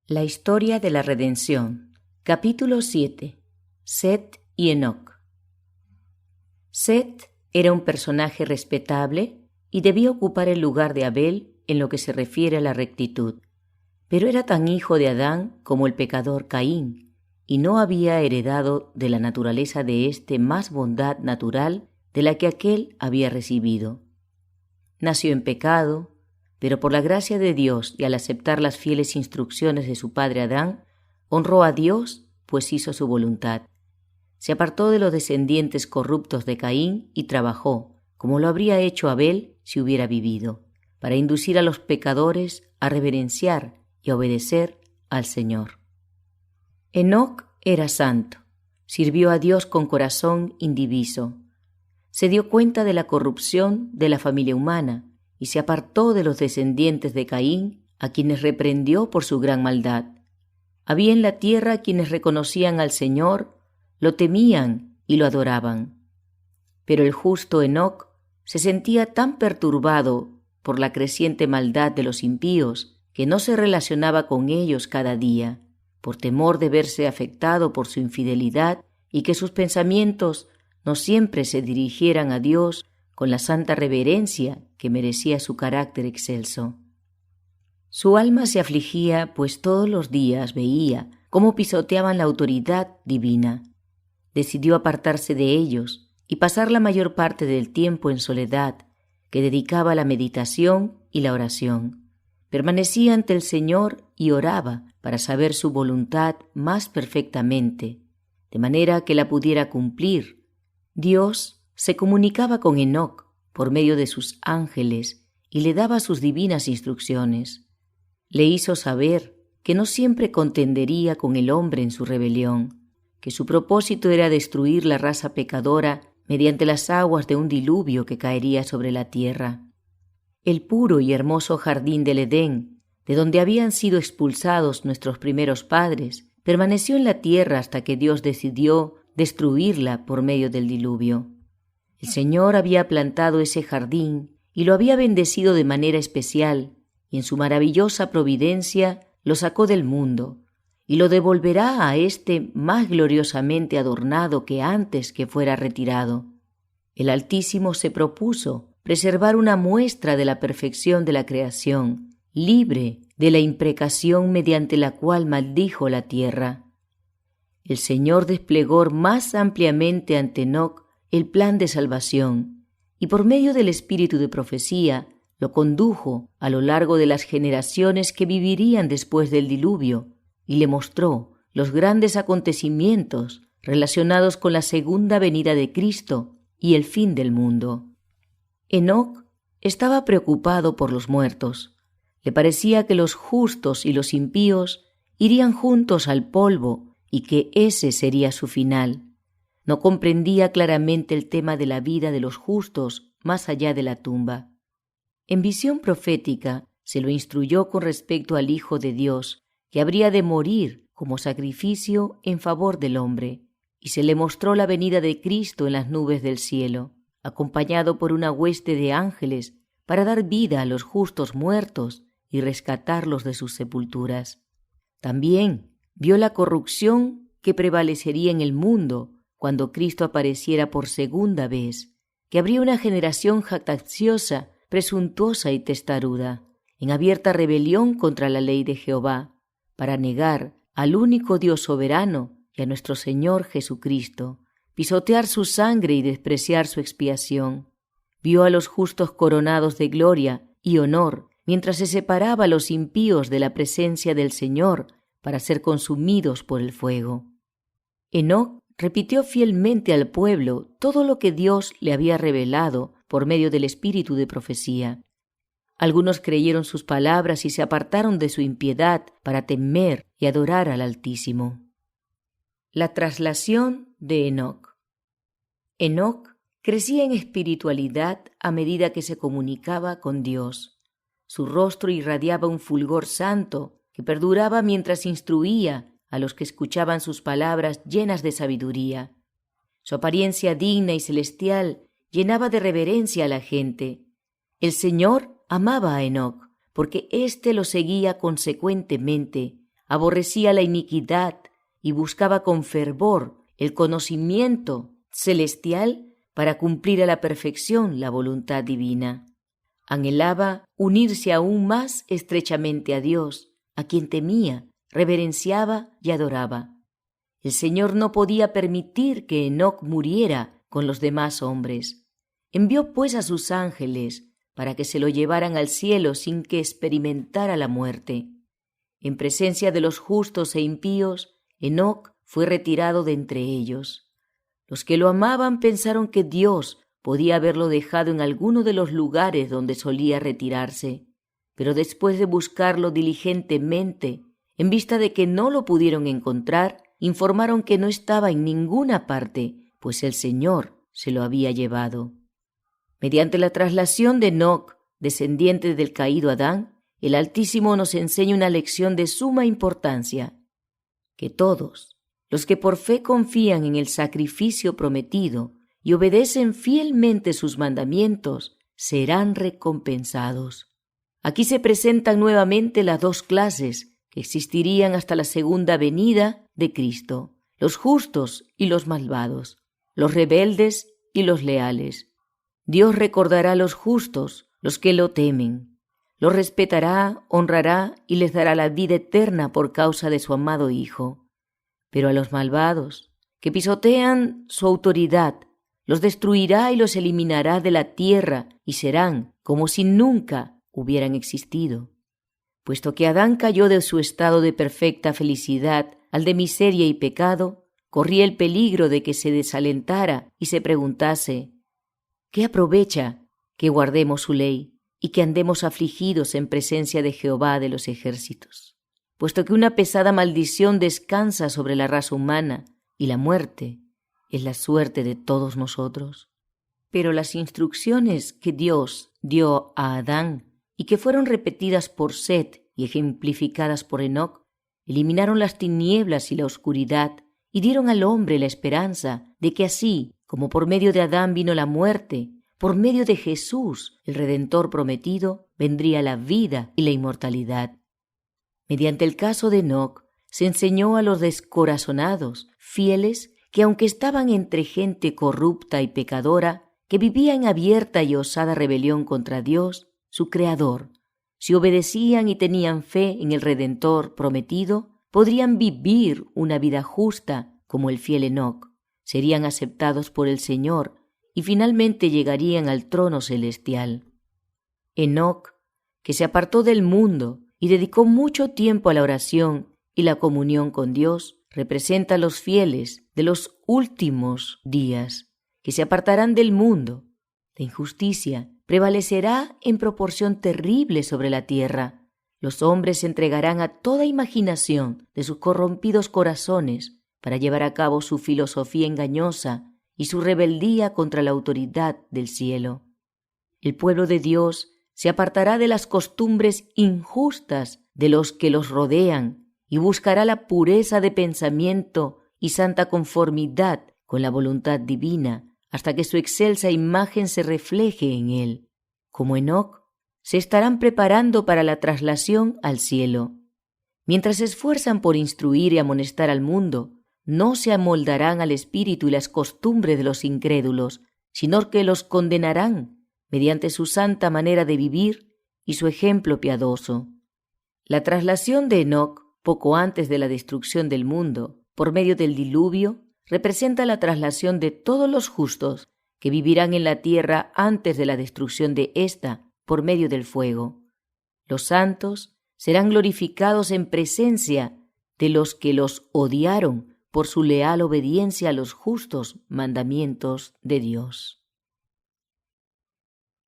La historia de la redención. Capítulo 7. Set y Enoc. Set era un personaje respetable y debía ocupar el lugar de Abel en lo que se refiere a la rectitud, pero era tan hijo de Adán como el pecador Caín, y no había heredado de la naturaleza de éste más bondad natural de la que aquél había recibido. Nació en pecado, pero por la gracia de Dios y al aceptar las fieles instrucciones de su padre Adán, honró a Dios, pues hizo su voluntad. Se apartó de los descendientes corruptos de Caín y trabajó, como lo habría hecho Abel si hubiera vivido, para inducir a los pecadores a reverenciar y a obedecer al Señor. Enoc era santo, sirvió a Dios con corazón indiviso. Se dio cuenta de la corrupción de la familia humana y se apartó de los descendientes de Caín, a quienes reprendió por su gran maldad. Había en la tierra quienes reconocían al Señor, lo temían y lo adoraban. Pero el justo Enoc se sentía tan perturbado por la creciente maldad de los impíos que no se relacionaba con ellos cada día, por temor de verse afectado por su infidelidad y que sus pensamientos no siempre se dirigieran a Dios con la santa reverencia que merecía su carácter excelso. Su alma se afligía, pues todos los días veía cómo pisoteaban la autoridad divina. Decidió apartarse de ellos y pasar la mayor parte del tiempo en soledad, que dedicaba a la meditación y la oración. Permanecía ante el Señor y oraba para saber su voluntad más perfectamente, de manera que la pudiera cumplir. Dios se comunicaba con Enoc por medio de sus ángeles y le daba sus divinas instrucciones. Le hizo saber que no siempre contendería con el hombre en su rebelión, que su propósito era destruir la raza pecadora mediante las aguas de un diluvio que caería sobre la tierra. El puro y hermoso jardín del Edén, de donde habían sido expulsados nuestros primeros padres, permaneció en la tierra hasta que Dios decidió destruirla por medio del diluvio. El Señor había plantado ese jardín y lo había bendecido de manera especial, y en su maravillosa providencia lo sacó del mundo, y lo devolverá a éste más gloriosamente adornado que antes que fuera retirado. El Altísimo se propuso preservar una muestra de la perfección de la creación, libre de la imprecación mediante la cual maldijo la tierra. El Señor desplegó más ampliamente ante Enoc el plan de salvación, y por medio del espíritu de profecía lo condujo a lo largo de las generaciones que vivirían después del diluvio, y le mostró los grandes acontecimientos relacionados con la segunda venida de Cristo y el fin del mundo. Enoc estaba preocupado por los muertos. Le parecía que los justos y los impíos irían juntos al polvo y que ese sería su final. No comprendía claramente el tema de la vida de los justos más allá de la tumba. En visión profética se lo instruyó con respecto al Hijo de Dios, que habría de morir como sacrificio en favor del hombre, y se le mostró la venida de Cristo en las nubes del cielo, acompañado por una hueste de ángeles para dar vida a los justos muertos y rescatarlos de sus sepulturas. También vio la corrupción que prevalecería en el mundo cuando Cristo apareciera por segunda vez, que habría una generación jactanciosa, presuntuosa y testaruda, en abierta rebelión contra la ley de Jehová, para negar al único Dios soberano y a nuestro Señor Jesucristo, pisotear su sangre y despreciar su expiación. Vio a los justos coronados de gloria y honor, mientras se separaba a los impíos de la presencia del Señor para ser consumidos por el fuego. Enoc repitió fielmente al pueblo todo lo que Dios le había revelado por medio del espíritu de profecía. Algunos creyeron sus palabras y se apartaron de su impiedad para temer y adorar al Altísimo. La traslación de Enoc. Enoc crecía en espiritualidad a medida que se comunicaba con Dios. Su rostro irradiaba un fulgor santo que perduraba mientras instruía a los que escuchaban sus palabras llenas de sabiduría. Su apariencia digna y celestial llenaba de reverencia a la gente. El Señor amaba a Enoc, porque éste lo seguía consecuentemente, aborrecía la iniquidad y buscaba con fervor el conocimiento celestial para cumplir a la perfección la voluntad divina. Anhelaba unirse aún más estrechamente a Dios, a quien temía, reverenciaba y adoraba. El Señor no podía permitir que Enoc muriera con los demás hombres. Envió pues a sus ángeles para que se lo llevaran al cielo sin que experimentara la muerte. En presencia de los justos e impíos, Enoc fue retirado de entre ellos. Los que lo amaban pensaron que Dios podía haberlo dejado en alguno de los lugares donde solía retirarse, pero después de buscarlo diligentemente, en vista de que no lo pudieron encontrar, informaron que no estaba en ninguna parte, pues el Señor se lo había llevado. Mediante la traslación de Enoc, descendiente del caído Adán, el Altísimo nos enseña una lección de suma importancia: que todos los que por fe confían en el sacrificio prometido y obedecen fielmente sus mandamientos serán recompensados. Aquí se presentan nuevamente las dos clases que existirían hasta la segunda venida de Cristo: los justos y los malvados, los rebeldes y los leales. Dios recordará a los justos, los que lo temen. Los respetará, honrará y les dará la vida eterna por causa de su amado Hijo. Pero a los malvados, que pisotean su autoridad, los destruirá y los eliminará de la tierra y serán como si nunca hubieran existido. Puesto que Adán cayó de su estado de perfecta felicidad al de miseria y pecado, corría el peligro de que se desalentara y se preguntase: ¿qué aprovecha que guardemos su ley y que andemos afligidos en presencia de Jehová de los ejércitos? Puesto que una pesada maldición descansa sobre la raza humana y la muerte es la suerte de todos nosotros. Pero las instrucciones que Dios dio a Adán y que fueron repetidas por Set y ejemplificadas por Enoc, eliminaron las tinieblas y la oscuridad y dieron al hombre la esperanza de que así como por medio de Adán vino la muerte, por medio de Jesús, el Redentor prometido, vendría la vida y la inmortalidad. Mediante el caso de Enoc, se enseñó a los descorazonados, fieles, que aunque estaban entre gente corrupta y pecadora, que vivía en abierta y osada rebelión contra Dios, su Creador, si obedecían y tenían fe en el Redentor prometido, podrían vivir una vida justa como el fiel Enoc, serían aceptados por el Señor y finalmente llegarían al trono celestial. Enoc, que se apartó del mundo y dedicó mucho tiempo a la oración y la comunión con Dios, representa a los fieles de los últimos días, que se apartarán del mundo. La injusticia prevalecerá en proporción terrible sobre la tierra. Los hombres se entregarán a toda imaginación de sus corrompidos corazones para llevar a cabo su filosofía engañosa y su rebeldía contra la autoridad del cielo. El pueblo de Dios se apartará de las costumbres injustas de los que los rodean y buscará la pureza de pensamiento y santa conformidad con la voluntad divina hasta que su excelsa imagen se refleje en él. Como Enoc, se estarán preparando para la traslación al cielo. Mientras se esfuerzan por instruir y amonestar al mundo, no se amoldarán al espíritu y las costumbres de los incrédulos, sino que los condenarán mediante su santa manera de vivir y su ejemplo piadoso. La traslación de Enoc, poco antes de la destrucción del mundo, por medio del diluvio, representa la traslación de todos los justos que vivirán en la tierra antes de la destrucción de ésta por medio del fuego. Los santos serán glorificados en presencia de los que los odiaron por su leal obediencia a los justos mandamientos de Dios.